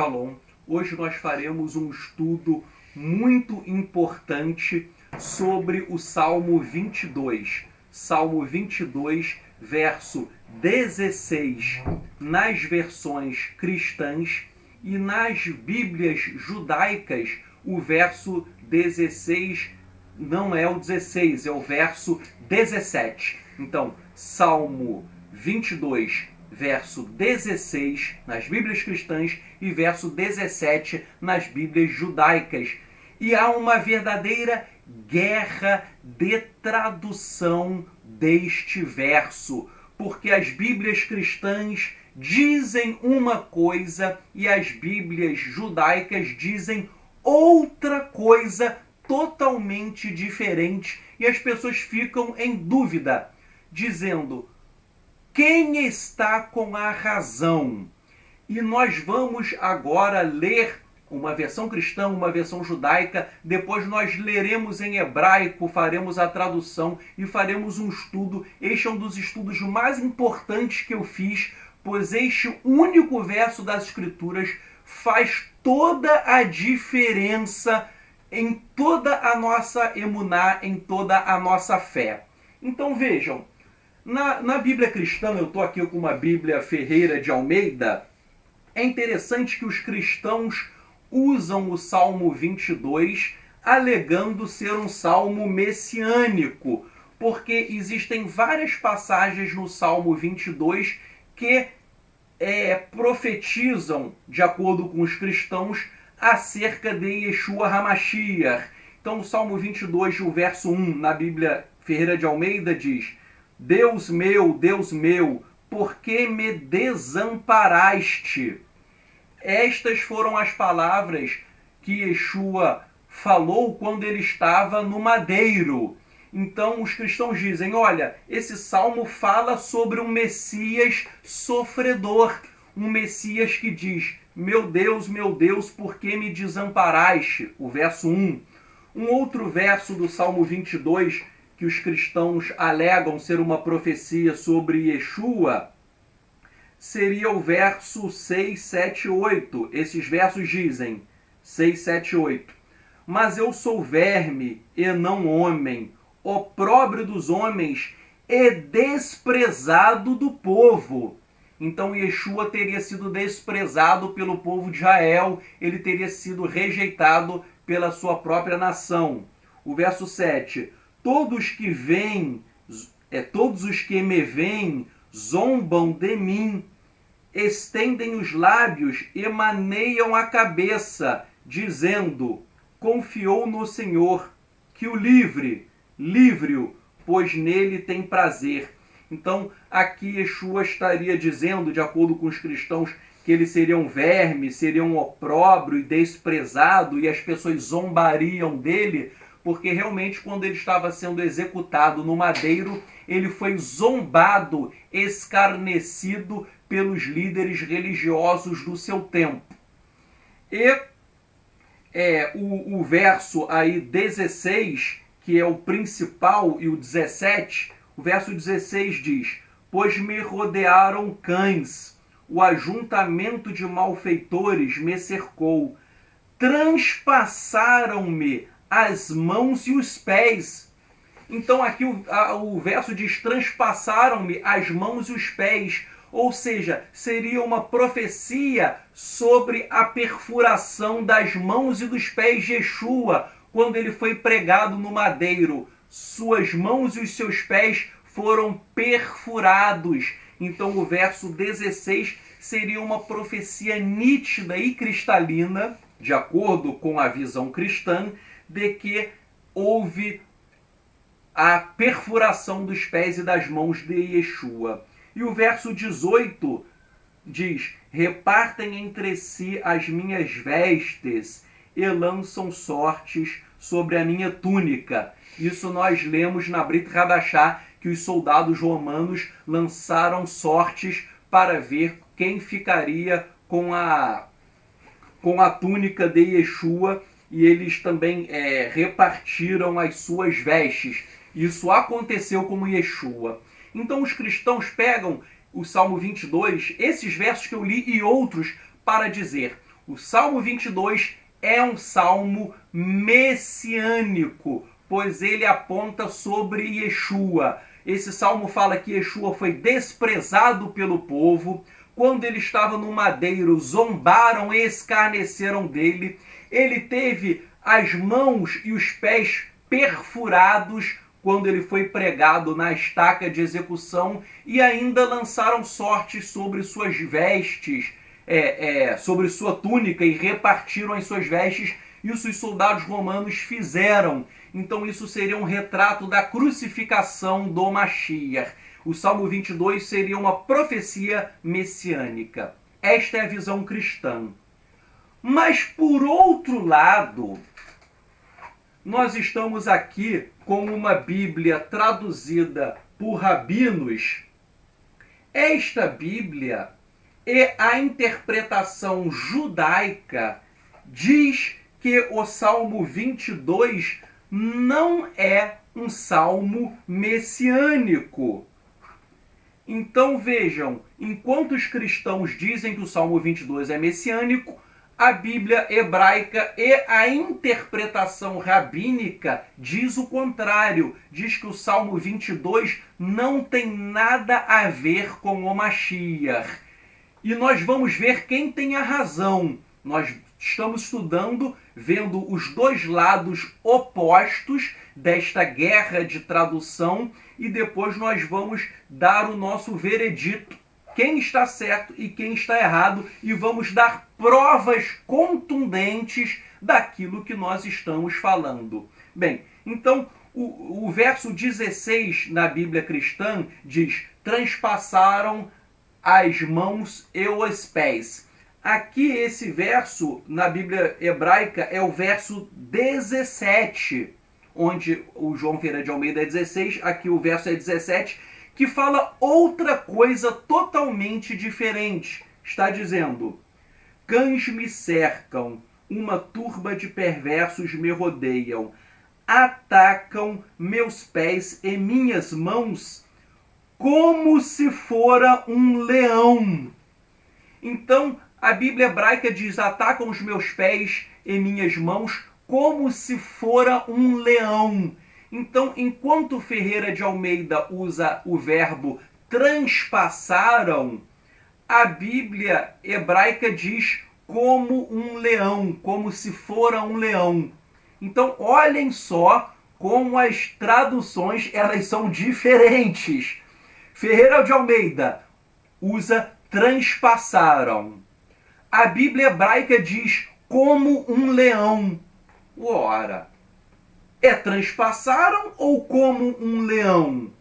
Shalom. Hoje nós faremos um estudo muito importante sobre o Salmo 22. Salmo 22, verso 16, nas versões cristãs, e nas Bíblias judaicas, o verso 16 não é o 16, é o verso 17. Então, Salmo 22, verso 16 nas Bíblias cristãs e verso 17 nas Bíblias judaicas. E há uma verdadeira guerra de tradução deste verso, porque as Bíblias cristãs dizem uma coisa e as Bíblias judaicas dizem outra coisa totalmente diferente, e as pessoas ficam em dúvida, dizendo: quem está com a razão? E nós vamos agora ler uma versão cristã, uma versão judaica, depois nós leremos em hebraico, faremos a tradução e faremos um estudo. Este é um dos estudos mais importantes que eu fiz, pois este único verso das Escrituras faz toda a diferença em toda a nossa emuná, em toda a nossa fé. Então vejam, na Bíblia cristã, eu estou aqui com uma Bíblia Ferreira de Almeida, é interessante que os cristãos usam o Salmo 22 alegando ser um salmo messiânico, porque existem várias passagens no Salmo 22 que profetizam, de acordo com os cristãos, acerca de Yeshua HaMashiach. Então o Salmo 22, o verso 1, na Bíblia Ferreira de Almeida diz: Deus meu, por que me desamparaste? Estas foram as palavras que Yeshua falou quando ele estava no madeiro. Então os cristãos dizem: olha, esse salmo fala sobre um Messias sofredor, um Messias que diz: meu Deus, por que me desamparaste? O verso 1. Um outro verso do Salmo 22, que os cristãos alegam ser uma profecia sobre Yeshua, seria o verso 6, 7, 8. Esses versos dizem, 6, 7, 8. Mas eu sou verme e não homem, opróbrio dos homens e desprezado do povo. Então Yeshua teria sido desprezado pelo povo de Israel, ele teria sido rejeitado pela sua própria nação. O verso 7. Todos os que me veem zombam de mim, estendem os lábios e maneiam a cabeça, dizendo: confiou no Senhor, que o livre-o, pois nele tem prazer. Então, aqui Yeshua estaria dizendo, de acordo com os cristãos, que ele seria um verme, seria um opróbrio e desprezado, e as pessoas zombariam dele, porque realmente quando ele estava sendo executado no madeiro, ele foi zombado, escarnecido pelos líderes religiosos do seu tempo. E o verso aí 16, que é o principal, e o 17, o verso 16 diz: pois me rodearam cães, o ajuntamento de malfeitores me cercou, transpassaram-me as mãos e os pés. Então aqui o verso diz: transpassaram-me as mãos e os pés, ou seja, seria uma profecia sobre a perfuração das mãos e dos pés de Yeshua quando ele foi pregado no madeiro. Suas mãos e os seus pés foram perfurados. Então o verso 16 seria uma profecia nítida e cristalina, de acordo com a visão cristã, de que houve a perfuração dos pés e das mãos de Yeshua. E o verso 18 diz: repartem entre si as minhas vestes e lançam sortes sobre a minha túnica. Isso nós lemos na Brit Hadashah, que os soldados romanos lançaram sortes para ver quem ficaria com a túnica de Yeshua, e eles também repartiram as suas vestes. Isso aconteceu com Yeshua. Então os cristãos pegam o Salmo 22, esses versos que eu li e outros, para dizer: O Salmo 22 é um salmo messiânico, pois ele aponta sobre Yeshua. Esse salmo fala que Yeshua foi desprezado pelo povo. Quando ele estava no madeiro, zombaram e escarneceram dele. Ele teve as mãos e os pés perfurados quando ele foi pregado na estaca de execução, e ainda lançaram sortes sobre suas vestes, sobre sua túnica, e repartiram as suas vestes. Isso os soldados romanos fizeram. Então isso seria um retrato da crucificação do Mashiach. O Salmo 22 seria uma profecia messiânica. Esta é a visão cristã. Mas, por outro lado, nós estamos aqui com uma Bíblia traduzida por rabinos. Esta Bíblia e a interpretação judaica diz que o Salmo 22 não é um salmo messiânico. Então vejam, enquanto os cristãos dizem que o Salmo 22 é messiânico, a Bíblia hebraica e a interpretação rabínica diz o contrário. Diz que o Salmo 22 não tem nada a ver com o Mashiach. E nós vamos ver quem tem a razão. Nós estamos estudando, vendo os dois lados opostos desta guerra de tradução, e depois nós vamos dar o nosso veredito. Quem está certo e quem está errado, e vamos dar provas contundentes daquilo que nós estamos falando. Bem, então o verso 16 na Bíblia cristã diz: transpassaram as mãos e os pés. Aqui esse verso na Bíblia hebraica é o verso 17, onde o João Ferreira de Almeida é 16, aqui o verso é 17, que fala outra coisa totalmente diferente. Está dizendo: cães me cercam, uma turba de perversos me rodeiam, atacam meus pés e minhas mãos como se fora um leão. Então, a Bíblia hebraica diz: atacam os meus pés e minhas mãos como se fora um leão. Então, enquanto Ferreira de Almeida usa o verbo transpassaram, a Bíblia hebraica diz como um leão, como se fora um leão. Então, olhem só como as traduções elas são diferentes. Ferreira de Almeida usa transpassaram. A Bíblia hebraica diz como um leão. Ora, é transpassaram ou como um leão?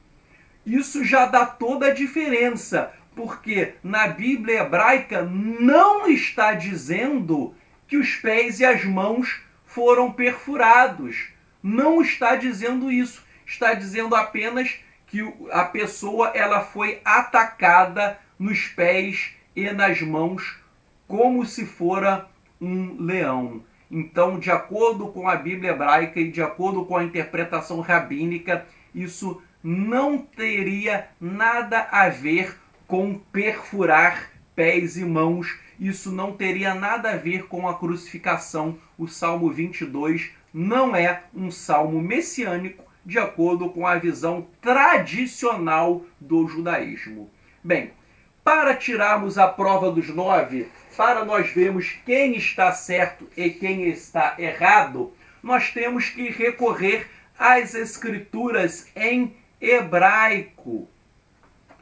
Isso já dá toda a diferença, porque na Bíblia hebraica não está dizendo que os pés e as mãos foram perfurados. Não está dizendo isso. Está dizendo apenas que a pessoa ela foi atacada nos pés e nas mãos como se fora um leão. Então, de acordo com a Bíblia hebraica e de acordo com a interpretação rabínica, isso não teria nada a ver com perfurar pés e mãos. Isso não teria nada a ver com a crucificação. O Salmo 22 não é um salmo messiânico, de acordo com a visão tradicional do judaísmo. Bem, para tirarmos a prova dos 9, para nós vermos quem está certo e quem está errado, nós temos que recorrer às escrituras em hebraico.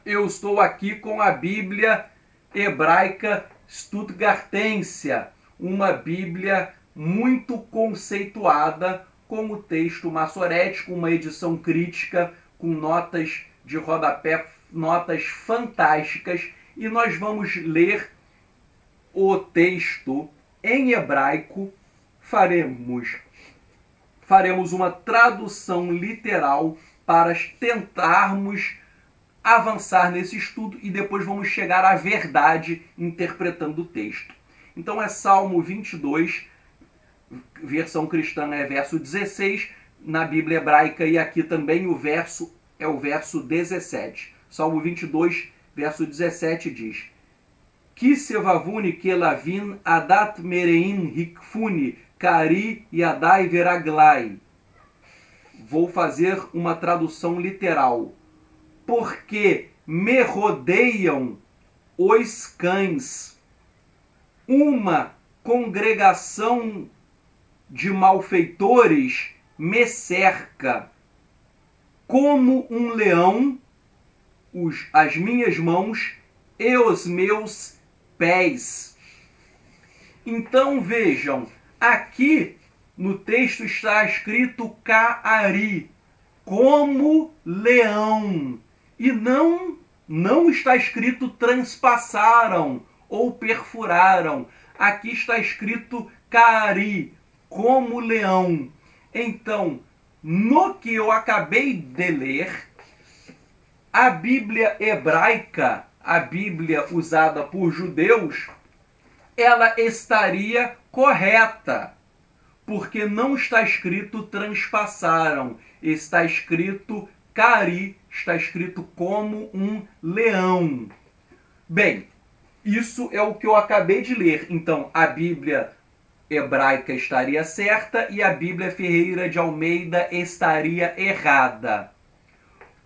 Eu estou aqui com a Bíblia hebraica Stuttgartensia, uma Bíblia muito conceituada, com o texto massorético, uma edição crítica, com notas de rodapé, notas fantásticas, e nós vamos ler o texto em hebraico. Faremos uma tradução literal para tentarmos avançar nesse estudo, e depois vamos chegar à verdade interpretando o texto. Então é Salmo 22, versão cristã é verso 16, na Bíblia hebraica, e aqui também o verso é o verso 17. Salmo 22, verso 17 diz: Kisevavuni kelavin adat merein hikfuni kari yadai veraglai. Vou fazer uma tradução literal. Porque me rodeiam os cães, uma congregação de malfeitores me cerca. Como um leão, as minhas mãos e os meus pés. Então vejam, aqui no texto está escrito Kaari, como leão. E não está escrito transpassaram ou perfuraram. Aqui está escrito Kaari, como leão. Então, no que eu acabei de ler, a Bíblia hebraica, a Bíblia usada por judeus, ela estaria correta, porque não está escrito transpassaram, está escrito Kaari, está escrito como um leão. Bem, isso é o que eu acabei de ler. Então, a Bíblia hebraica estaria certa e a Bíblia Ferreira de Almeida estaria errada.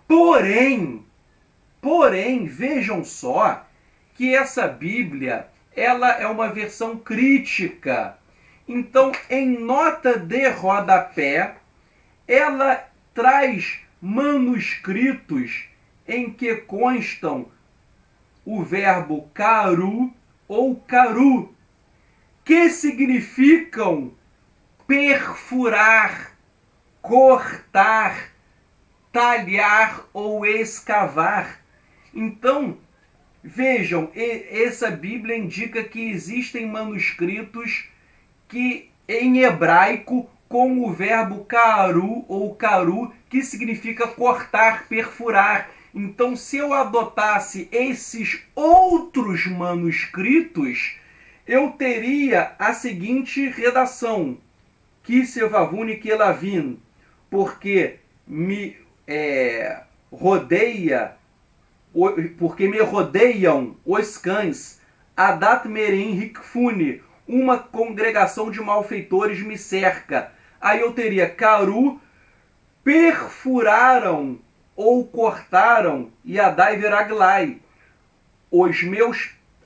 Porém, vejam só que essa Bíblia, ela é uma versão crítica. Então, em nota de rodapé, ela traz manuscritos em que constam o verbo karu ou karu, que significam perfurar, cortar, talhar ou escavar. Então, vejam, essa Bíblia indica que existem manuscritos que em hebraico com o verbo karu ou karu, que significa cortar, perfurar. Então, se eu adotasse esses outros manuscritos, eu teria a seguinte redação: Kisevavuni kelavin, porque me rodeiam os cães, adat merim hikfuni, uma congregação de malfeitores me cerca. Aí eu teria karu, perfuraram ou cortaram, yadai veraglai,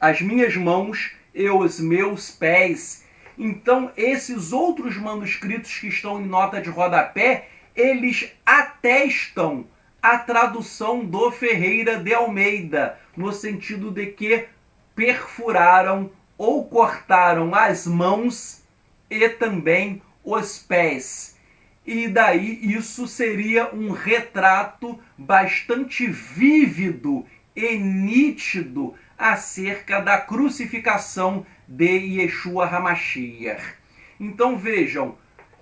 as minhas mãos e os meus pés. Então, esses outros manuscritos que estão em nota de rodapé, eles atestam a tradução do Ferreira de Almeida, no sentido de que perfuraram ou cortaram as mãos e também os pés. E daí isso seria um retrato bastante vívido e nítido acerca da crucificação de Yeshua HaMashiach. Então vejam,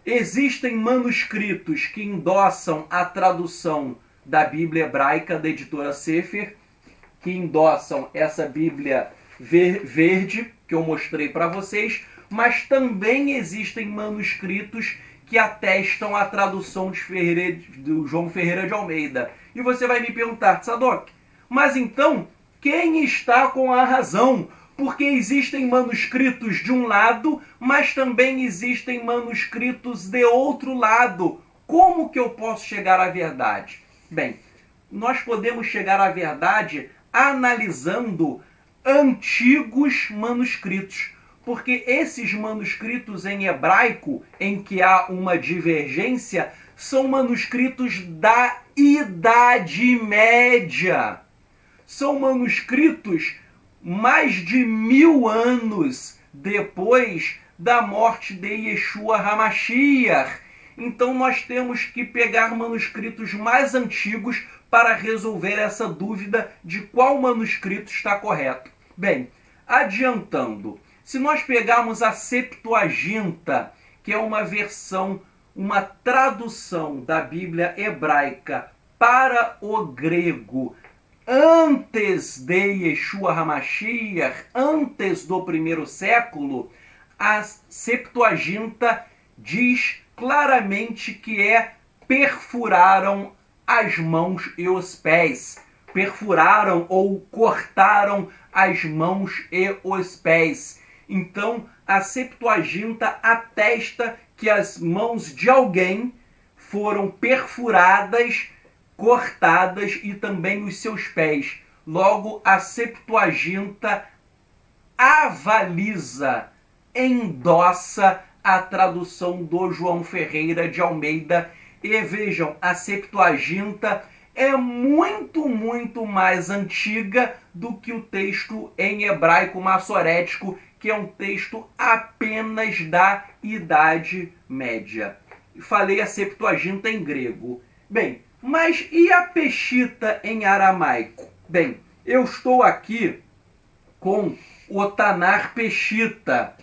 existem manuscritos que endossam a tradução da Bíblia hebraica da editora Sefer, que endossam essa Bíblia verde que eu mostrei para vocês, mas também existem manuscritos que atestam a tradução do João Ferreira de Almeida. E você vai me perguntar, Tzadok, mas então quem está com a razão? Porque existem manuscritos de um lado, mas também existem manuscritos de outro lado. Como que eu posso chegar à verdade? Bem, nós podemos chegar à verdade analisando antigos manuscritos, porque esses manuscritos em hebraico, em que há uma divergência, são manuscritos da Idade Média. São manuscritos mais de 1000 anos depois da morte de Yeshua HaMashiach. Então nós temos que pegar manuscritos mais antigos para resolver essa dúvida de qual manuscrito está correto. Bem, adiantando, se nós pegarmos a Septuaginta, que é uma versão, uma tradução da Bíblia hebraica para o grego, antes de Yeshua HaMashiach, antes do 1º século, a Septuaginta diz claramente que perfuraram as mãos e os pés. perfuraram ou cortaram as mãos e os pés. Então, a Septuaginta atesta que as mãos de alguém foram perfuradas, cortadas e também os seus pés. Logo, a Septuaginta avaliza, endossa a tradução do João Ferreira de Almeida. E vejam, a Septuaginta é muito mais antiga do que o texto em hebraico massorético, que é um texto apenas da Idade Média. Falei a Septuaginta em grego. Bem, mas e a Peshitta em aramaico? Bem, eu estou aqui com o Tanar Peshitta.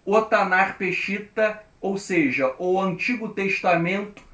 O Tanar Peshitta, ou seja, o Antigo Testamento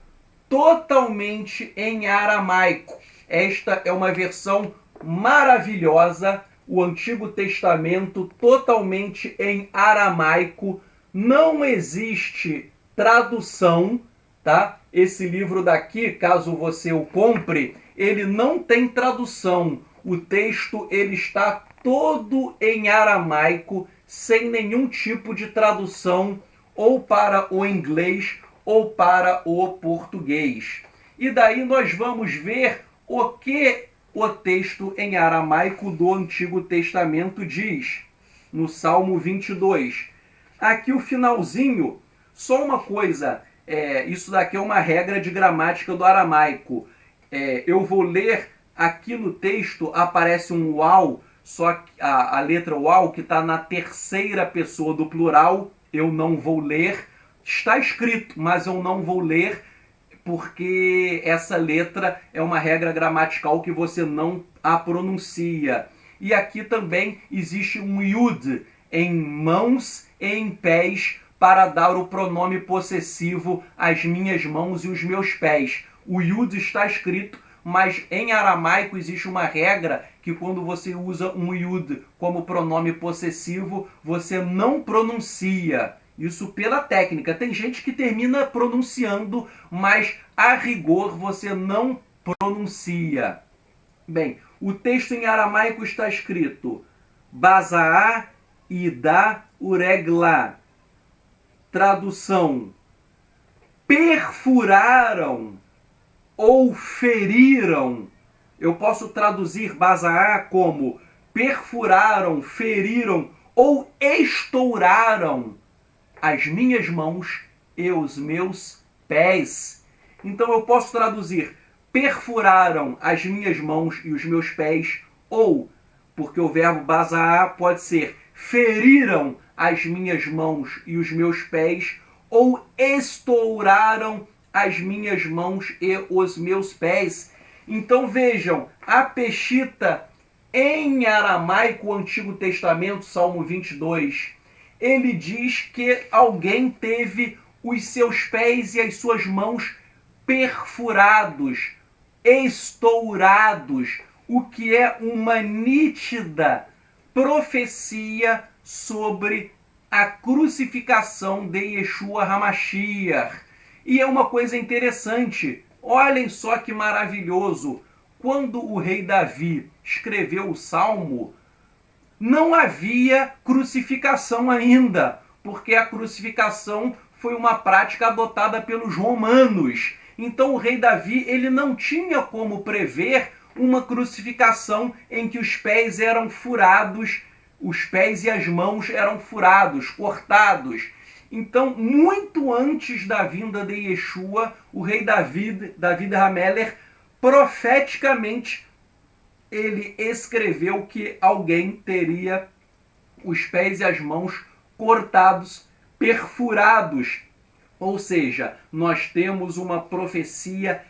totalmente em aramaico. Esta é uma versão maravilhosa, o Antigo Testamento totalmente em aramaico. Não existe tradução, tá? Esse livro daqui, caso você o compre, ele não tem tradução. O texto ele está todo em aramaico, sem nenhum tipo de tradução, ou para o inglês ou para o português. E daí nós vamos ver o que o texto em aramaico do Antigo Testamento diz, no Salmo 22. Aqui o finalzinho, só uma coisa, isso daqui é uma regra de gramática do aramaico. Eu vou ler, aqui no texto aparece um uau, só que a letra uau que está na terceira pessoa do plural, eu não vou ler. Está escrito, mas eu não vou ler, porque essa letra é uma regra gramatical que você não a pronuncia. E aqui também existe um yud em mãos e em pés para dar o pronome possessivo às minhas mãos e os meus pés. O yud está escrito, mas em aramaico existe uma regra que quando você usa um yud como pronome possessivo, você não pronuncia. Isso pela técnica. Tem gente que termina pronunciando, mas a rigor você não pronuncia. Bem, o texto em aramaico está escrito Bazaá Ida Uregla. Tradução: perfuraram ou feriram. Eu posso traduzir Bazaá como perfuraram, feriram ou estouraram as minhas mãos e os meus pés. Então eu posso traduzir perfuraram as minhas mãos e os meus pés, ou, porque o verbo bazaá pode ser feriram as minhas mãos e os meus pés, ou estouraram as minhas mãos e os meus pés. Então vejam, a Peshitta em aramaico, Antigo Testamento, Salmo 22, ele diz que alguém teve os seus pés e as suas mãos perfurados, estourados, o que é uma nítida profecia sobre a crucificação de Yeshua HaMashiach. E é uma coisa interessante, olhem só que maravilhoso, quando o rei Davi escreveu o Salmo, não havia crucificação ainda, porque a crucificação foi uma prática adotada pelos romanos. Então o rei Davi ele não tinha como prever uma crucificação em que os pés eram furados, os pés e as mãos eram furados, cortados. Então, muito antes da vinda de Yeshua, o rei David HaMelech, profeticamente, ele escreveu que alguém teria os pés e as mãos cortados, perfurados. Ou seja, nós temos uma profecia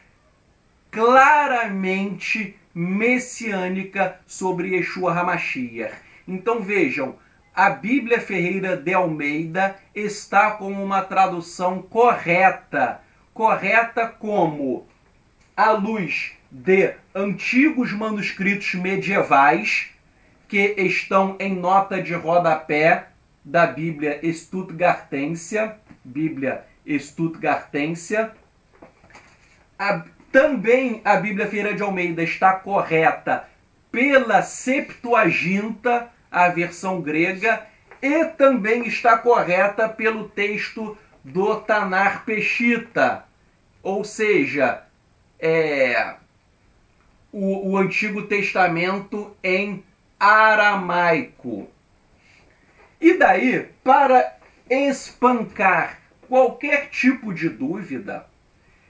claramente messiânica sobre Yeshua HaMashiach. Então vejam, a Bíblia Ferreira de Almeida está com uma tradução correta. Correta como à luz de antigos manuscritos medievais que estão em nota de rodapé da Bíblia Stuttgartensia, Também a Bíblia Ferreira de Almeida está correta pela Septuaginta, a versão grega, e também está correta pelo texto do Tanar Peshita, ou seja, o Antigo Testamento em aramaico. E daí, para espancar qualquer tipo de dúvida,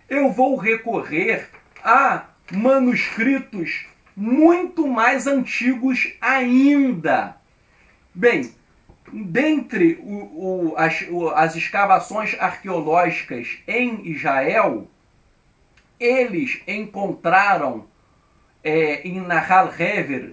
eu vou recorrer a manuscritos muito mais antigos ainda. Bem, dentre as escavações arqueológicas em Israel, eles encontraram em Nahal Hever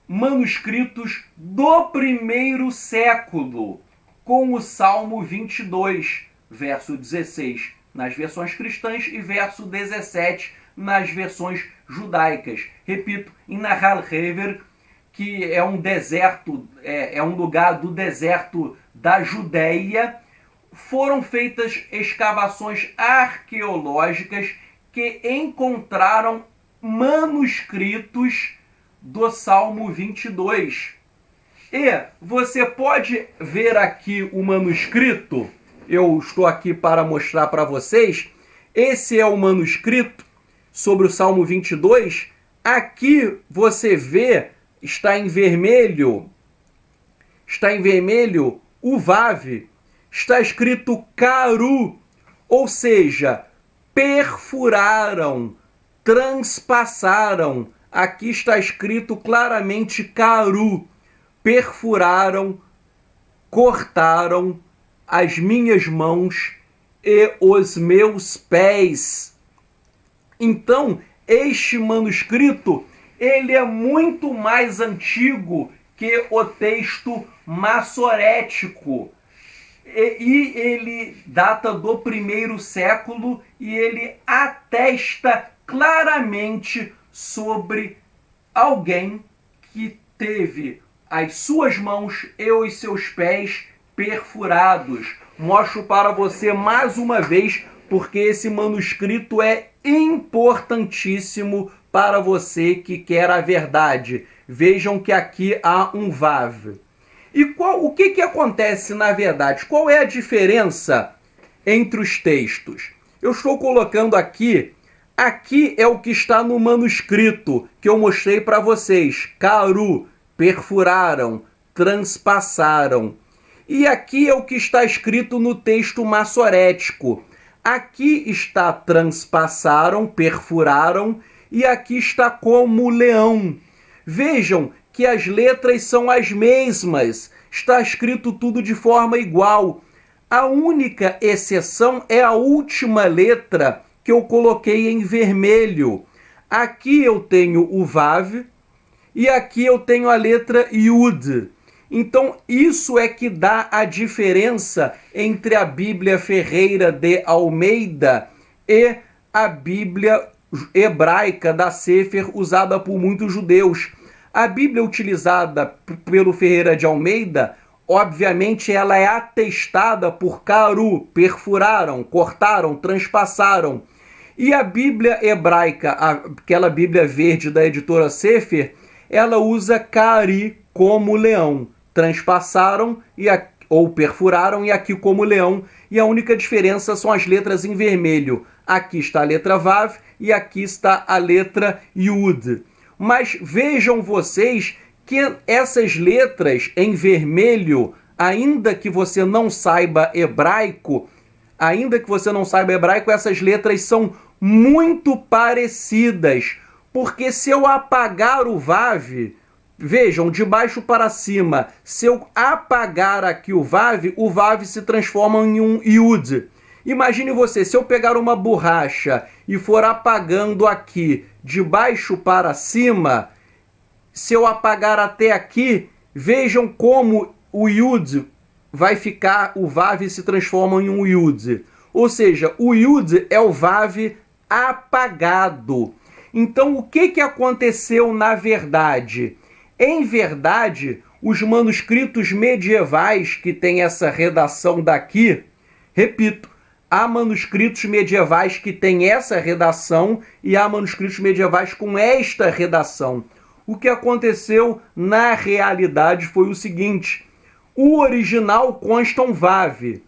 manuscritos do 1º século, com o Salmo 22, verso 16 nas versões cristãs e verso 17 nas versões judaicas. Repito, em Nahal Hever, que é um deserto, é um lugar do deserto da Judéia, foram feitas escavações arqueológicas que encontraram manuscritos do Salmo 22. E você pode ver aqui o manuscrito, eu estou aqui para mostrar para vocês. Esse é o manuscrito sobre o Salmo 22. Aqui você vê, está em vermelho o Vav, está escrito Caru, ou seja, perfuraram, transpassaram. Aqui está escrito claramente Caru, perfuraram, cortaram as minhas mãos e os meus pés. Então, este manuscrito, ele é muito mais antigo que o texto massorético. E ele data do 1º século e ele atesta claramente sobre alguém que teve as suas mãos e os seus pés perfurados. Mostro para você mais uma vez, porque esse manuscrito é importantíssimo para você que quer a verdade. Vejam que aqui há um Vav. E o que acontece na verdade? Qual é a diferença entre os textos? Eu estou colocando aqui é o que está no manuscrito que eu mostrei para vocês. Caru, perfuraram, transpassaram. E aqui é o que está escrito no texto massorético. Aqui está transpassaram, perfuraram, e aqui está como leão. Vejam que as letras são as mesmas, está escrito tudo de forma igual. A única exceção é a última letra que eu coloquei em vermelho. Aqui eu tenho o Vav e aqui eu tenho a letra Yud. Então isso é que dá a diferença entre a Bíblia Ferreira de Almeida e a Bíblia hebraica da Sefer, usada por muitos judeus. A Bíblia utilizada pelo Ferreira de Almeida, obviamente ela é atestada por Caru, perfuraram, cortaram, transpassaram. E a Bíblia hebraica, aquela Bíblia verde da editora Sefer, ela usa Cari como leão. Transpassaram ou perfuraram, e aqui como leão. E a única diferença são as letras em vermelho. Aqui está a letra Vav e aqui está a letra Yud. Mas vejam vocês que essas letras em vermelho, ainda que você não saiba hebraico, essas letras são muito parecidas. Porque se eu apagar o Vav, vejam, de baixo para cima, se eu apagar aqui o Vav se transforma em um Yud. Imagine você, se eu pegar uma borracha e for apagando aqui, de baixo para cima, se eu apagar até aqui, vejam como o Yud vai ficar, o Vav se transforma em um Yud. Ou seja, o Yud é o Vav apagado. Então, o que aconteceu na verdade? Em verdade, os manuscritos medievais que têm essa redação daqui, repito, há manuscritos medievais que têm essa redação e há manuscritos medievais com esta redação. O que aconteceu na realidade foi o seguinte: o original consta um VAV.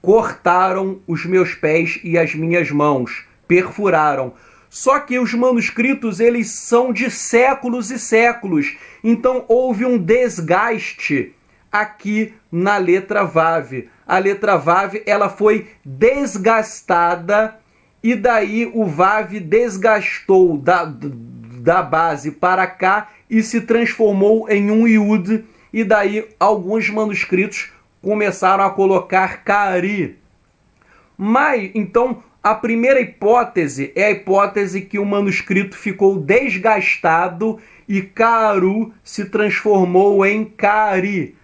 Cortaram os meus pés e as minhas mãos, perfuraram. Só que os manuscritos, eles são de séculos e séculos. Então houve um desgaste aqui na letra VAV. A letra VAV, ela foi desgastada e daí o VAV desgastou da base para cá e se transformou em um iud. E daí alguns manuscritos começaram a colocar Kari. Mas, então, a primeira hipótese é a hipótese que o manuscrito ficou desgastado e Karu se transformou em Kari.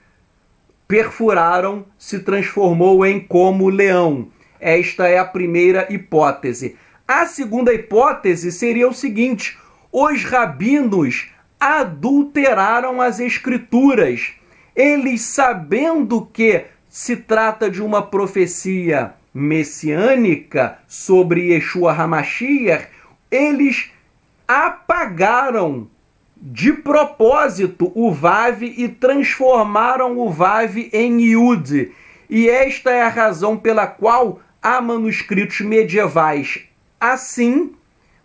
Perfuraram, se transformou em como leão. Esta é a primeira hipótese. A segunda hipótese seria o seguinte: os rabinos adulteraram as escrituras. Eles, sabendo que se trata de uma profecia messiânica sobre Yeshua HaMashiach, eles apagaram de propósito o Vav e transformaram o Vav em Yud. E esta é a razão pela qual há manuscritos medievais assim,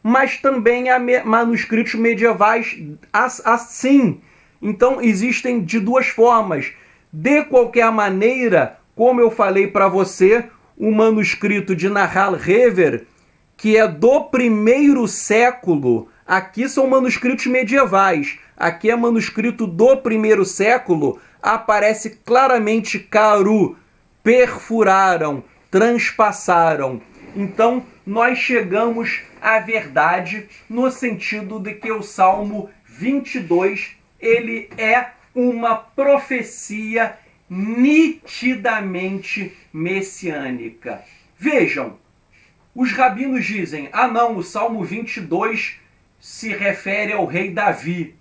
mas também há manuscritos medievais assim. Então existem de duas formas. De qualquer maneira, como eu falei para você, o manuscrito de Nahal Hever, que é do primeiro século, aqui são manuscritos medievais, aqui é manuscrito do primeiro século, aparece claramente Karu, perfuraram, transpassaram. Então nós chegamos à verdade no sentido de que o Salmo 22 ele é uma profecia nitidamente messiânica. Vejam, os rabinos dizem: ah não, o Salmo 22 se refere ao rei Davi.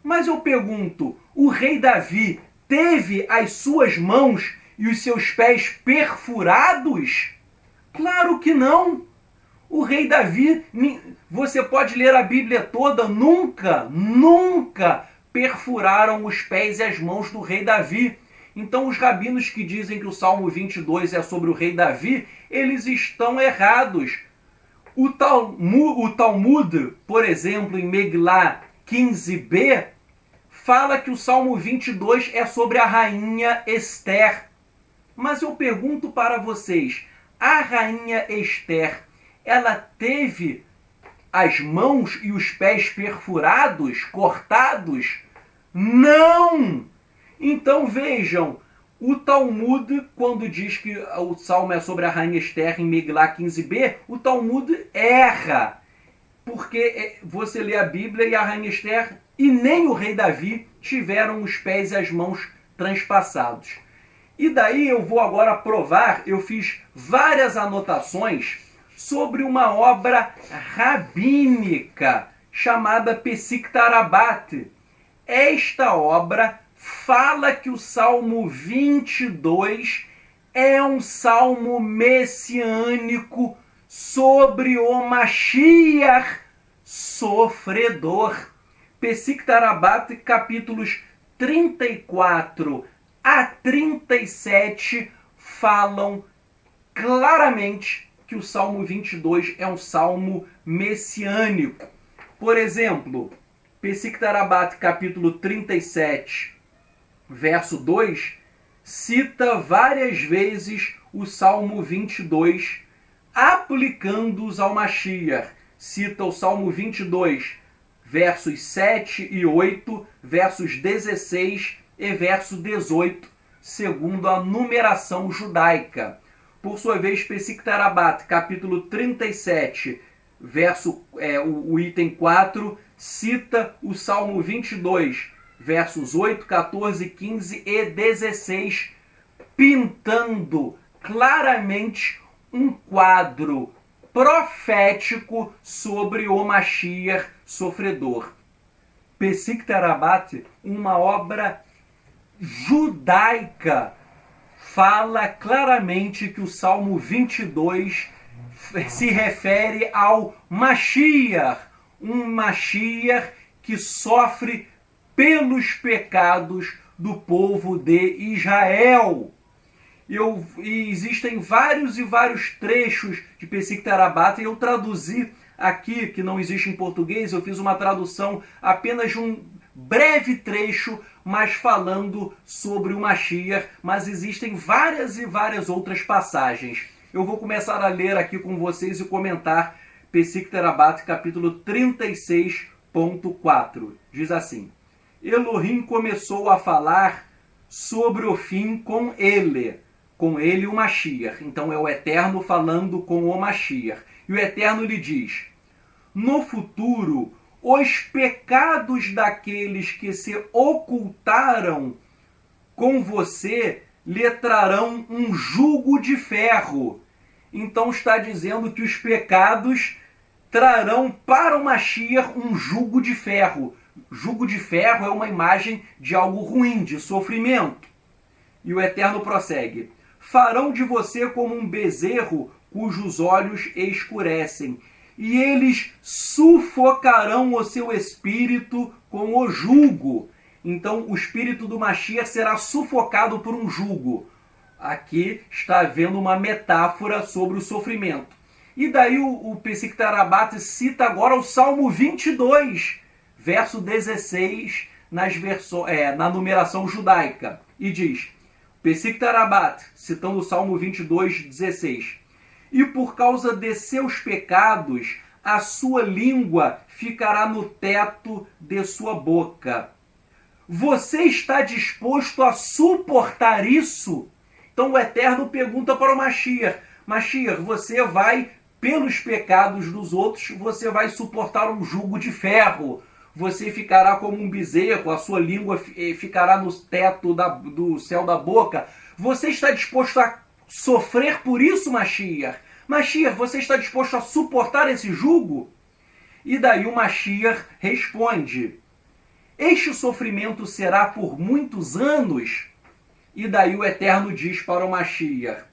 Mas eu pergunto, o rei Davi teve as suas mãos e os seus pés perfurados? Claro que não. O rei Davi, você pode ler a Bíblia toda, nunca perfuraram os pés e as mãos do rei Davi. Então os rabinos que dizem que o Salmo 22 é sobre o rei Davi, eles estão errados. O Talmud, por exemplo, em Megilá 15b, fala que o Salmo 22 é sobre a rainha Esther. Mas eu pergunto para vocês, a rainha Esther, ela teve as mãos e os pés perfurados, cortados? Não! Então vejam, o Talmud, quando diz que o salmo é sobre a rainha Esther em Megilá 15b, o Talmud erra. Porque você lê a Bíblia e a rainha Esther e nem o rei Davi tiveram os pés e as mãos transpassados. E daí eu vou agora provar, eu fiz várias anotações sobre uma obra rabínica chamada Pesik Tarabat. Esta obra fala que o Salmo 22 é um salmo messiânico sobre o Mashiach sofredor. Pesik Tarabat, capítulos 34 a 37, falam claramente que o Salmo 22 é um salmo messiânico. Por exemplo, Pesik Tarabat, capítulo 37, verso 2, cita várias vezes o Salmo 22, aplicando-os ao Mashiach. Cita o Salmo 22, versos 7 e 8, versos 16 e verso 18, segundo a numeração judaica. Por sua vez, Pesik Tarabat, capítulo 37, o item 4, cita o Salmo 22, versos 8, 14, 15 e 16, pintando claramente um quadro profético sobre o Mashiach sofredor. Pesik Tarabat, uma obra judaica, fala claramente que o Salmo 22 se refere ao Mashiach, um Mashiach que sofre pelos pecados do povo de Israel. E existem vários e vários trechos de Pesik Tarabata, e eu traduzi aqui, que não existe em português, eu fiz uma tradução apenas de um breve trecho, mas falando sobre o Mashiach, mas existem várias e várias outras passagens. Eu vou começar a ler aqui com vocês e comentar Pesik Tarabata, capítulo 36.4. Diz assim: Elohim começou a falar sobre o fim com ele o Mashiach. Então é o Eterno falando com o Mashiach. E o Eterno lhe diz: no futuro, os pecados daqueles que se ocultaram com você lhe trarão um jugo de ferro. Então está dizendo que os pecados trarão para o Mashiach um jugo de ferro. Jugo de ferro é uma imagem de algo ruim, de sofrimento. E o Eterno prossegue: farão de você como um bezerro cujos olhos escurecem, e eles sufocarão o seu espírito com o jugo. Então o espírito do Mashiach será sufocado por um jugo. Aqui está havendo uma metáfora sobre o sofrimento. E daí o Pesik Tarabata cita agora o Salmo 22, verso 16, na numeração judaica. E diz, Pesik Tarabata, citando o Salmo 22, 16: e por causa de seus pecados, a sua língua ficará no teto de sua boca. Você está disposto a suportar isso? Então o Eterno pergunta para o Mashiach: Mashiach, você vai, pelos pecados dos outros, você vai suportar um jugo de ferro. Você ficará como um bezerro, a sua língua ficará no teto do céu da boca. Você está disposto a sofrer por isso, Mashiach? Mashiach, você está disposto a suportar esse jugo? E daí o Mashiach responde: este sofrimento será por muitos anos. E daí o Eterno diz para o Mashiach: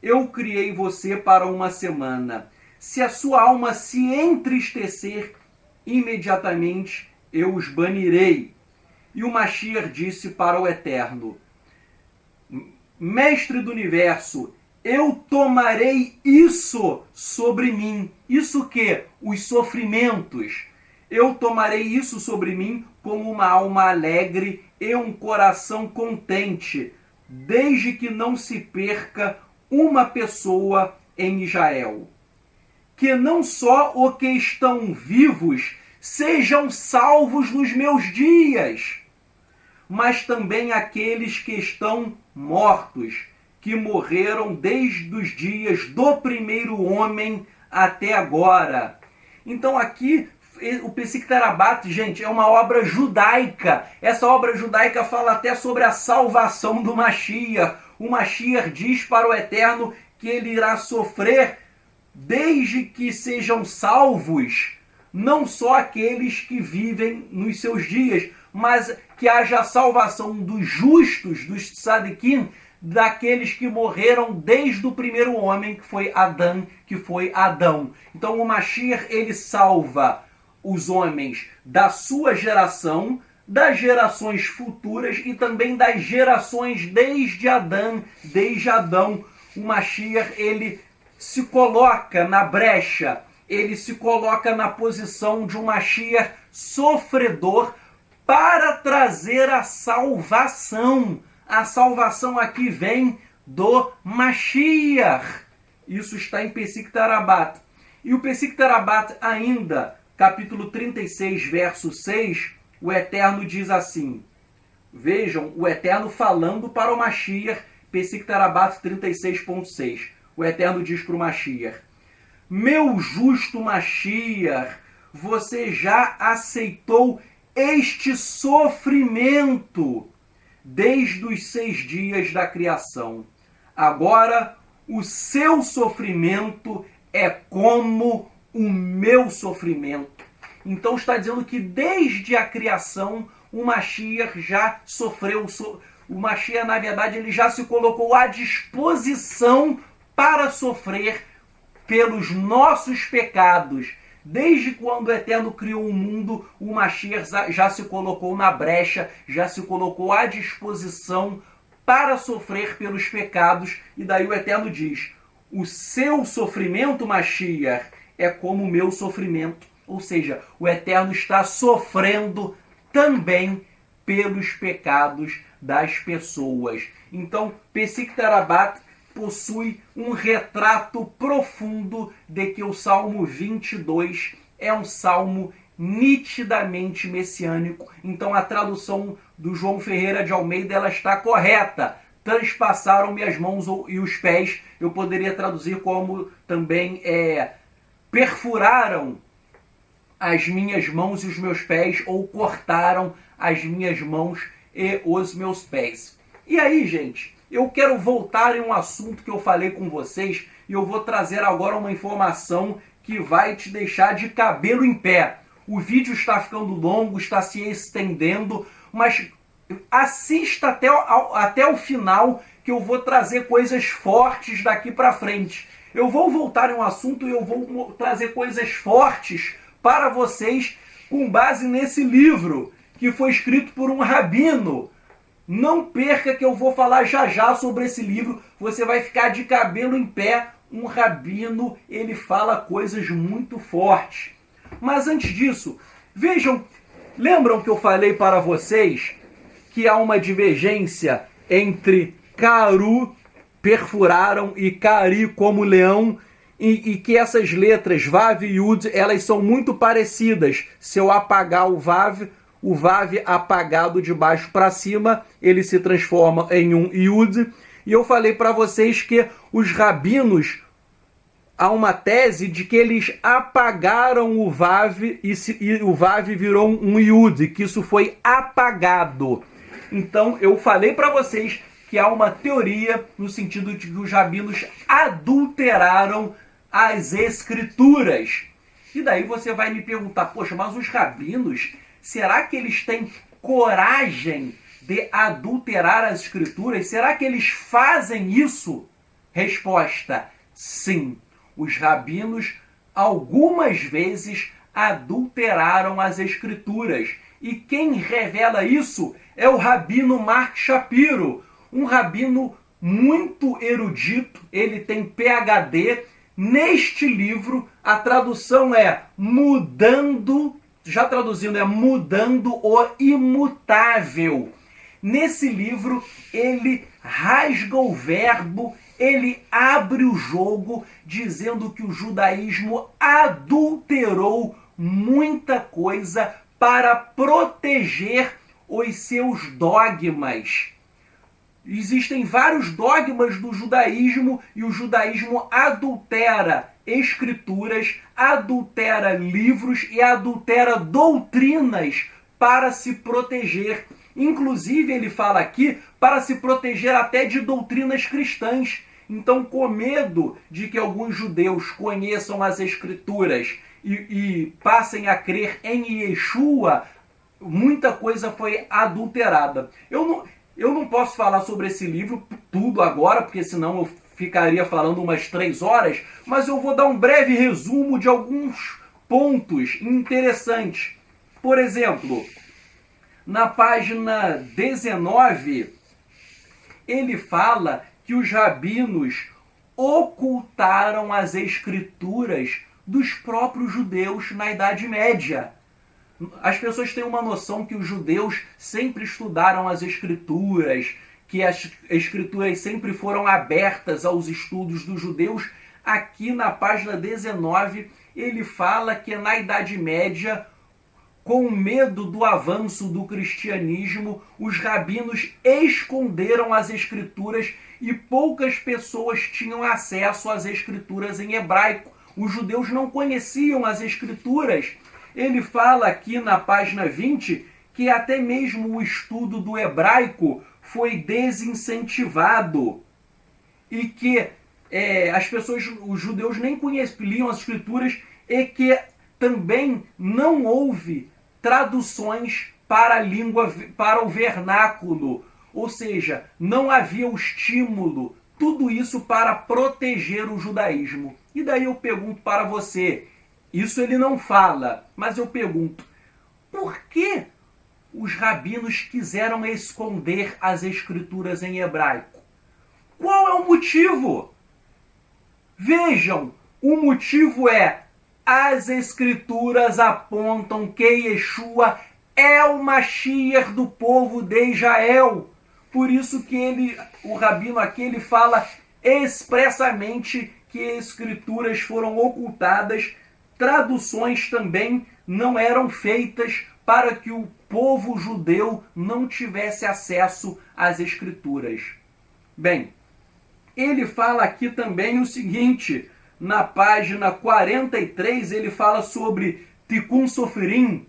eu criei você para uma semana. Se a sua alma se entristecer, imediatamente eu os banirei. E o Mashiach disse para o Eterno: Mestre do Universo, eu tomarei isso sobre mim. Isso que? Os sofrimentos. Eu tomarei isso sobre mim como uma alma alegre e um coração contente, desde que não se perca uma pessoa em Israel. Que não só os que estão vivos sejam salvos nos meus dias, mas também aqueles que estão mortos, que morreram desde os dias do primeiro homem até agora. Então aqui o Pesik Tarabata, gente, é uma obra judaica. Essa obra judaica fala até sobre a salvação do Mashiach. O Mashiach diz para o Eterno que ele irá sofrer desde que sejam salvos, não só aqueles que vivem nos seus dias, mas que haja a salvação dos justos, dos tzadikim, daqueles que morreram desde o primeiro homem, que foi Adão. Então o Mashiach, ele salva os homens da sua geração, das gerações futuras e também das gerações desde Adão. O Mashiach, ele se coloca na brecha, ele se coloca na posição de um Mashiach sofredor para trazer a salvação. A salvação aqui vem do Mashiach. Isso está em Pesik Tarabata. E o Pesik Tarabata ainda, capítulo 36, verso 6, o Eterno diz assim. Vejam, o Eterno falando para o Mashiach, Pesik Tarabata 36.6. O Eterno diz para o Mashiach: meu justo Mashiach, você já aceitou este sofrimento desde os 6 dias da criação. Agora, o seu sofrimento é como o meu sofrimento. Então está dizendo que desde a criação, o Mashiach já sofreu O Mashiach, na verdade, ele já se colocou à disposição para sofrer pelos nossos pecados. Desde quando o Eterno criou o mundo, o Mashiach já se colocou na brecha, já se colocou à disposição para sofrer pelos pecados. E daí o Eterno diz: o seu sofrimento, Mashiach, é como o meu sofrimento. Ou seja, o Eterno está sofrendo também pelos pecados das pessoas. Então, Pesik Terabat possui um retrato profundo de que o Salmo 22 é um salmo nitidamente messiânico. Então, a tradução do João Ferreira de Almeida ela está correta. Transpassaram-me as mãos e os pés. Eu poderia traduzir como também perfuraram as minhas mãos e os meus pés, ou cortaram as minhas mãos e os meus pés. E aí, gente, eu quero voltar em um assunto que eu falei com vocês, e eu vou trazer agora uma informação que vai te deixar de cabelo em pé. O vídeo está ficando longo, está se estendendo, mas assista até o final, que eu vou trazer coisas fortes daqui para frente. Eu vou voltar em um assunto e eu vou trazer coisas fortes para vocês com base nesse livro que foi escrito por um rabino. Não perca que eu vou falar já já sobre esse livro. Você vai ficar de cabelo em pé. Um rabino, ele fala coisas muito fortes. Mas antes disso, vejam, lembram que eu falei para vocês que há uma divergência entre Caru, perfuraram, e Cari, como leão, e que essas letras Vav e Yud, elas são muito parecidas. Se eu apagar o Vav apagado de baixo para cima, ele se transforma em um Yud. E eu falei para vocês que os rabinos, há uma tese de que eles apagaram o Vav e o Vav virou um Yud, que isso foi apagado. Então eu falei para vocês que há uma teoria no sentido de que os rabinos adulteraram as escrituras. E daí você vai me perguntar: poxa, mas os rabinos, será que eles têm coragem de adulterar as escrituras? Será que eles fazem isso? Resposta: sim. Os rabinos algumas vezes adulteraram as escrituras. E quem revela isso é o rabino Mark Shapiro, um rabino muito erudito. Ele tem PhD. Neste livro, a tradução é Mudando, já traduzindo, é Mudando o Imutável. Nesse livro, ele rasga o verbo, ele abre o jogo, dizendo que o judaísmo adulterou muita coisa para proteger os seus dogmas. Existem vários dogmas do judaísmo e o judaísmo adultera escrituras, adultera livros e adultera doutrinas para se proteger. Inclusive, ele fala aqui, para se proteger até de doutrinas cristãs. Então, com medo de que alguns judeus conheçam as escrituras e passem a crer em Yeshua, muita coisa foi adulterada. Eu não posso falar sobre esse livro tudo agora, porque senão eu ficaria falando umas 3 horas, mas eu vou dar um breve resumo de alguns pontos interessantes. Por exemplo, na página 19, ele fala que os rabinos ocultaram as escrituras dos próprios judeus na Idade Média. As pessoas têm uma noção que os judeus sempre estudaram as escrituras, que as escrituras sempre foram abertas aos estudos dos judeus. Aqui na página 19, ele fala que na Idade Média, com medo do avanço do cristianismo, os rabinos esconderam as escrituras e poucas pessoas tinham acesso às escrituras em hebraico. Os judeus não conheciam as escrituras. Ele fala aqui na página 20 que até mesmo o estudo do hebraico foi desincentivado e que as pessoas, os judeus, nem conheciam as escrituras e que também não houve traduções para a língua, para o vernáculo. Ou seja, não havia o estímulo, tudo isso para proteger o judaísmo. E daí eu pergunto para você, isso ele não fala, mas eu pergunto, por que os rabinos quiseram esconder as escrituras em hebraico? Qual é o motivo? Vejam, o motivo é: as escrituras apontam que Yeshua é o Mashiach do povo de Israel. Por isso que o rabino aqui ele fala expressamente que escrituras foram ocultadas, traduções também não eram feitas para que o povo judeu não tivesse acesso às escrituras. Bem, ele fala aqui também o seguinte, na página 43, ele fala sobre Tikkun Soferim.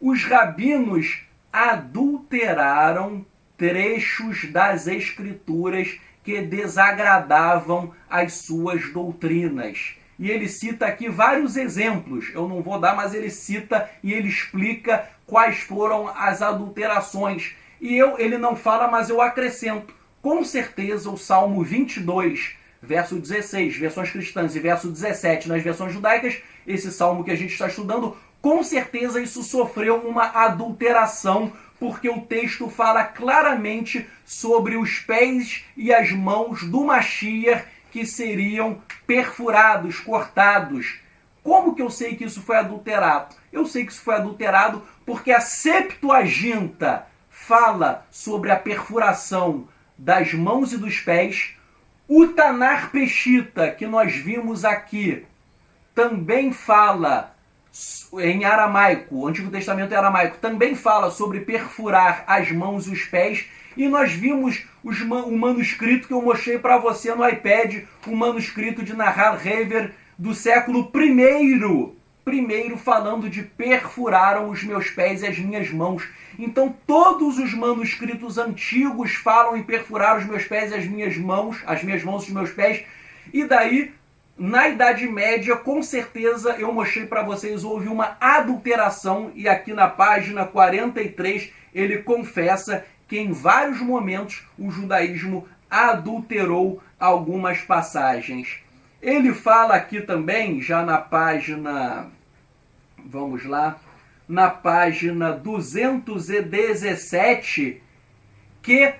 Os rabinos adulteraram trechos das escrituras que desagradavam as suas doutrinas. E ele cita aqui vários exemplos, eu não vou dar, mas ele cita e ele explica quais foram as adulterações. E ele não fala, mas eu acrescento. Com certeza o Salmo 22, verso 16, versões cristãs, e verso 17 nas versões judaicas, esse salmo que a gente está estudando, com certeza isso sofreu uma adulteração, porque o texto fala claramente sobre os pés e as mãos do Mashiach que seriam perfurados, cortados. Como que eu sei que isso foi adulterado? Eu sei que isso foi adulterado porque a Septuaginta fala sobre a perfuração das mãos e dos pés. O Tanar Peshita, que nós vimos aqui, também fala em aramaico, o Antigo Testamento é aramaico, também fala sobre perfurar as mãos e os pés. E nós vimos o manuscrito que eu mostrei para você no iPad, o manuscrito de Nahal Hever do século I. Primeiro falando de perfuraram os meus pés e as minhas mãos. Então todos os manuscritos antigos falam em perfurar os meus pés e as minhas mãos e os meus pés. E daí, na Idade Média, com certeza, eu mostrei para vocês, houve uma adulteração. E aqui na página 43, ele confessa que em vários momentos o judaísmo adulterou algumas passagens. Ele fala aqui também, já na página, vamos lá, na página 217, que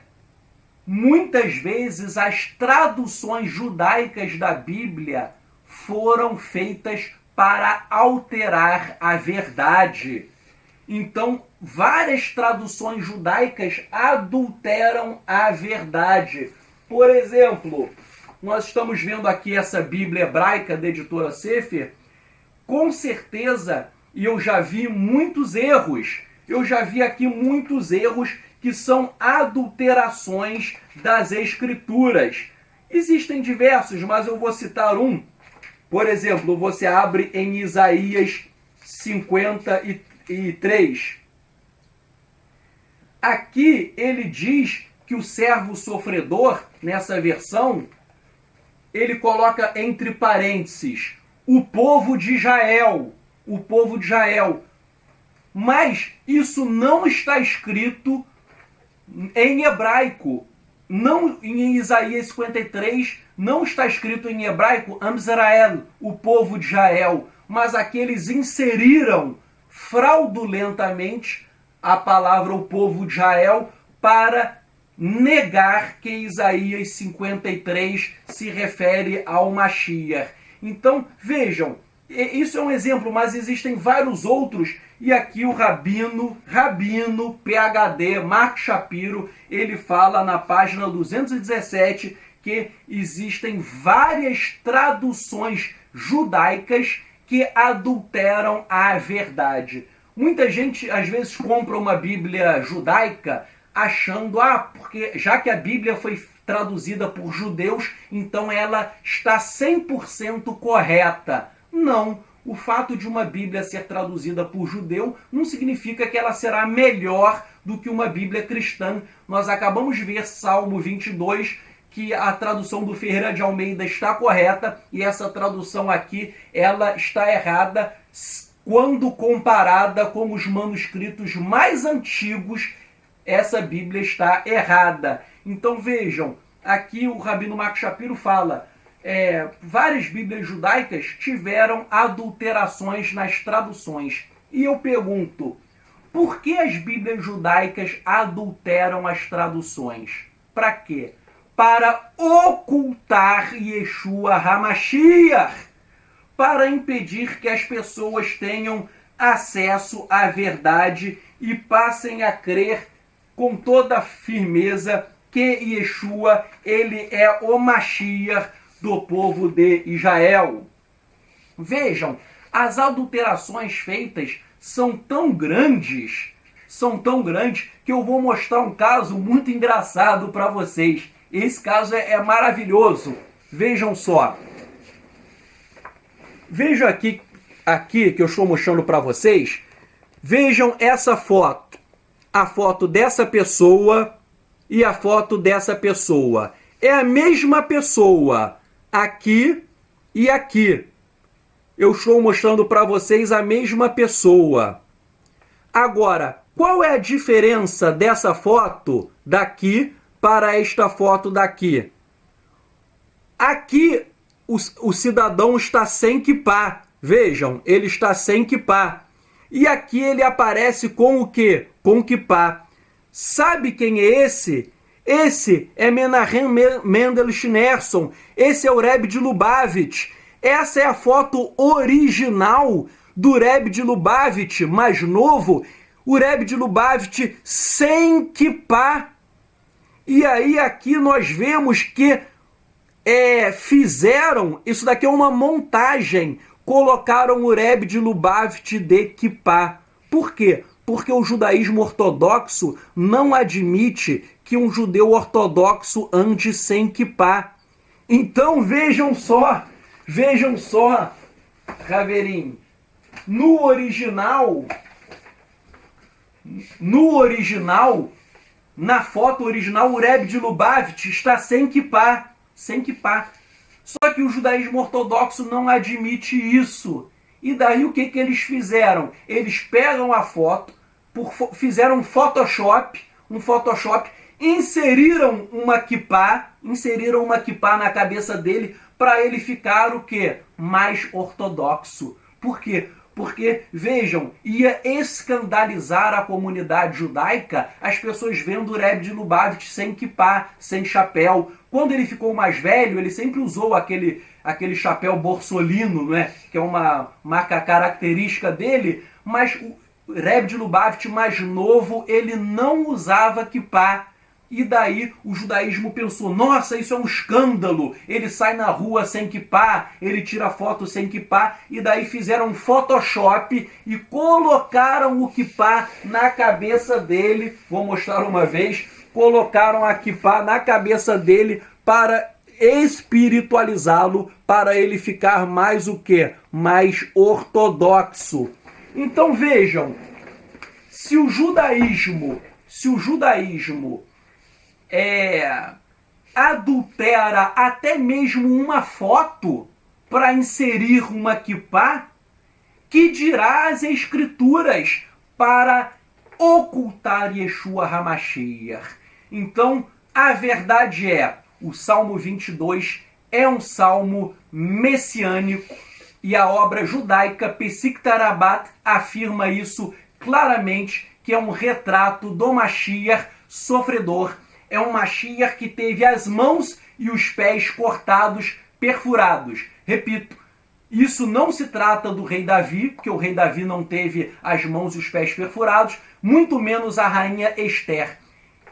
muitas vezes as traduções judaicas da Bíblia foram feitas para alterar a verdade. Então, várias traduções judaicas adulteram a verdade. Por exemplo, nós estamos vendo aqui essa Bíblia hebraica da editora Sefer. Com certeza, e eu já vi muitos erros. Eu já vi aqui muitos erros que são adulterações das escrituras. Existem diversos, mas eu vou citar um. Por exemplo, você abre em Isaías 53. Aqui ele diz que o servo sofredor, nessa versão, ele coloca entre parênteses, o povo de Israel. O povo de Israel. Mas isso não está escrito em hebraico. Não, em Isaías 53, não está escrito em hebraico Am Israel, o povo de Israel. Mas aqui eles inseriram fraudulentamente a palavra o povo de Israel para negar que Isaías 53 se refere ao Mashiach. Então, vejam, isso é um exemplo, mas existem vários outros. E aqui o Rabino, PhD, Mark Shapiro, ele fala na página 217 que existem várias traduções judaicas que adulteram a verdade. Muita gente, às vezes, compra uma Bíblia judaica achando, porque já que a Bíblia foi traduzida por judeus, então ela está 100% correta. Não, o fato de uma Bíblia ser traduzida por judeu não significa que ela será melhor do que uma Bíblia cristã. Nós acabamos de ver Salmo 22, que a tradução do Ferreira de Almeida está correta, e essa tradução aqui, ela está errada quando comparada com os manuscritos mais antigos essa Bíblia está errada. Então vejam, aqui o Rabino Marco Shapiro fala, várias Bíblias judaicas tiveram adulterações nas traduções. E eu pergunto, por que as Bíblias judaicas adulteram as traduções? Para quê? Para ocultar Yeshua HaMashiach, para impedir que as pessoas tenham acesso à verdade e passem a crer com toda firmeza que Yeshua, ele é o Mashiach do povo de Israel. Vejam, as adulterações feitas são tão grandes, que eu vou mostrar um caso muito engraçado para vocês. Esse caso é maravilhoso. Vejam só. Vejam aqui que eu estou mostrando para vocês. Vejam essa foto. A foto dessa pessoa e a foto dessa pessoa. É a mesma pessoa aqui e aqui. Eu estou mostrando para vocês a mesma pessoa. Agora, qual é a diferença dessa foto daqui para esta foto daqui? Aqui o cidadão está sem quipá. Vejam, ele está sem quipá. E aqui ele aparece com o quê? Com quipá. Sabe quem é esse? Esse é Menahem Mendel Schneerson. Esse é o Rebbe de Lubavitch. Essa é a foto original do Rebbe de Lubavitch, mais novo. O Rebbe de Lubavitch sem quipá. E aí aqui nós vemos que fizeram, isso daqui é uma montagem, colocaram o Rebbe de Lubavitch de quipá. Por quê? Porque o judaísmo ortodoxo não admite que um judeu ortodoxo ande sem quipá. Então vejam só, Raveirinho, no original, na foto original, o Rebbe de Lubavitch está sem quipá. Só que o judaísmo ortodoxo não admite isso. E daí o que eles fizeram? Eles pegam a foto, fizeram um Photoshop, inseriram uma quipá na cabeça dele para ele ficar o quê? Mais ortodoxo. Por quê? Porque, vejam, ia escandalizar a comunidade judaica as pessoas vendo o Rebbe de Lubavitch sem quipá, sem chapéu. Quando ele ficou mais velho, ele sempre usou aquele chapéu borsolino, né? Que é uma marca característica dele, mas o Rebbe de Lubavitch mais novo, ele não usava quipá. E daí o judaísmo pensou, nossa, isso é um escândalo, ele sai na rua sem quipá, ele tira foto sem quipá, e daí fizeram um Photoshop e colocaram o quipá na cabeça dele. Vou mostrar uma vez, colocaram a quipá na cabeça dele para espiritualizá-lo, para ele ficar mais o quê? Mais ortodoxo. Então vejam, se o judaísmo adultera até mesmo uma foto para inserir uma quipá, que dirá as escrituras para ocultar Yeshua HaMashiach. Então, a verdade é, o Salmo 22 é um salmo messiânico e a obra judaica Pesicta Rabat afirma isso claramente, que é um retrato do Mashiach sofredor. É um Mashiach que teve as mãos e os pés cortados, perfurados. Repito, isso não se trata do rei Davi, porque o rei Davi não teve as mãos e os pés perfurados, muito menos a rainha Esther.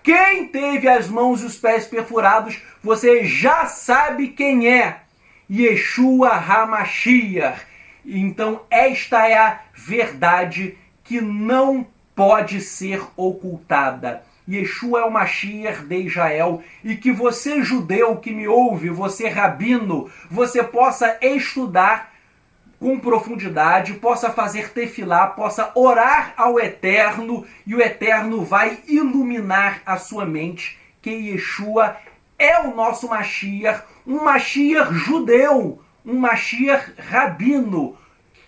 Quem teve as mãos e os pés perfurados, você já sabe quem é. Yeshua HaMashiach. Então esta é a verdade que não pode ser ocultada. Yeshua é o Mashiach de Israel, e que você, judeu que me ouve, você, rabino, você possa estudar com profundidade, possa fazer tefilá, possa orar ao Eterno, e o Eterno vai iluminar a sua mente, que Yeshua é o nosso Mashiach, um Mashiach judeu, um Mashiach rabino,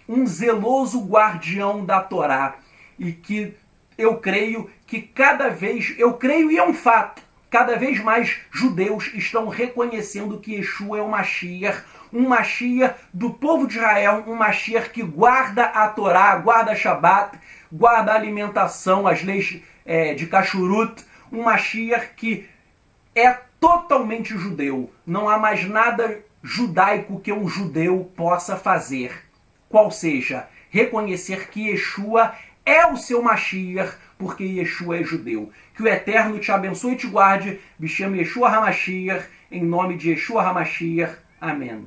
um zeloso guardião da Torá, e que eu creio que eu creio e é um fato, cada vez mais judeus estão reconhecendo que Yeshua é o Mashiach, um Mashiach do povo de Israel, um Mashiach que guarda a Torá, guarda a Shabat, guarda a alimentação, as leis de Kashrut, um Mashiach que é totalmente judeu. Não há mais nada judaico que um judeu possa fazer, qual seja reconhecer que Yeshua é o seu Mashiach, porque Yeshua é judeu. Que o Eterno te abençoe e te guarde. Bishem Yeshua HaMashiach, em nome de Yeshua HaMashiach. Amém.